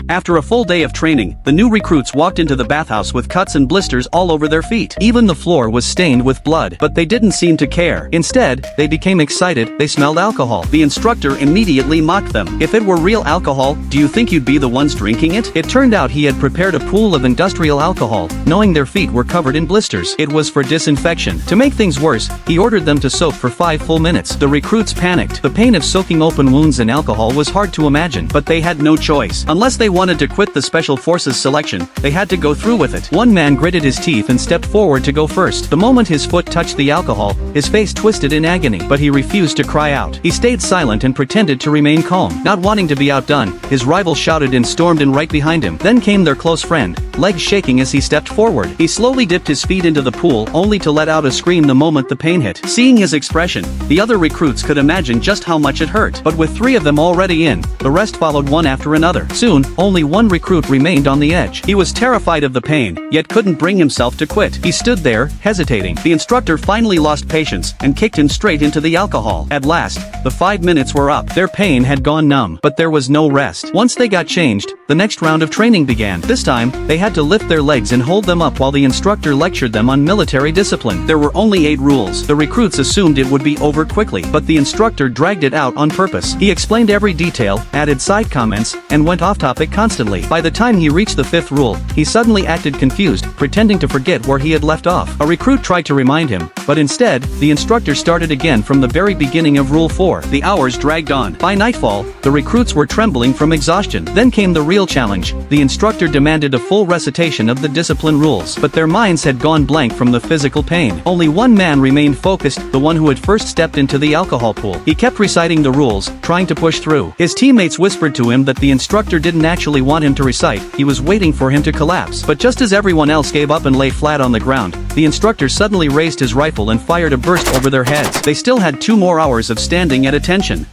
After a full day of training, the new recruits walked into the bathhouse with cuts and blisters all over their feet. Even the floor was stained with blood, but they didn't seem to care. Instead, they became excited. They smelled alcohol. The instructor immediately mocked them. If it were real alcohol, do you think you'd be the ones drinking it? It turned out he had prepared a pool of industrial alcohol, knowing their feet were covered in blisters. It was for disinfection. To make things worse, he ordered them to soak for 5 full minutes. The recruits panicked. The pain of soaking open wounds in alcohol was hard to imagine, but they had no choice. Unless they wanted to quit the Special Forces selection, they had to go through with it. One man gritted his teeth and stepped forward to go first. The moment his foot touched the alcohol, his face twisted in agony, but he refused to cry out. He stayed silent and pretended to remain calm. Not wanting to be outdone, his rival shouted and stormed in right behind him. Then came their close friend, legs shaking as he stepped forward. He slowly dipped his feet into the pool, only to let out a scream the moment the pain hit. Seeing his expression, the other recruits could imagine just how much it hurt. But with 3 of them already in, the rest followed one after another. Soon, only one recruit remained on the edge. He was terrified of the pain, yet couldn't bring himself to quit. He stood there, hesitating. The instructor finally lost patience and kicked him straight into the alcohol. At last, the 5 minutes were up. Their pain had gone numb, but there was no rest. Once they got changed, the next round of training began. This time, they had to lift their legs and hold them up while the instructor lectured them on military discipline. There were only 8 rules. The recruits assumed it would be over quickly, but the instructor dragged it out on purpose. He explained every detail, added side comments, and went off topic constantly. By the time he reached the 5th rule, he suddenly acted confused, pretending to forget where he had left off. A recruit tried to remind him, but instead, the instructor started again from the very beginning of Rule 4. The hours dragged on. By nightfall, the recruits were trembling from exhaustion. Then came the real challenge. The instructor demanded a full recitation of the discipline rules, but their minds had gone blank from the physical pain. Only one man remained focused, the one who had first stepped into the alcohol pool. He kept reciting the rules, trying to push through. His teammates whispered to him that the instructor didn't actually want him to recite, he was waiting for him to collapse. But just as everyone else gave up and lay flat on the ground, the instructor suddenly raised his rifle and fired a burst over their heads. They still had 2 more hours of standing at attention.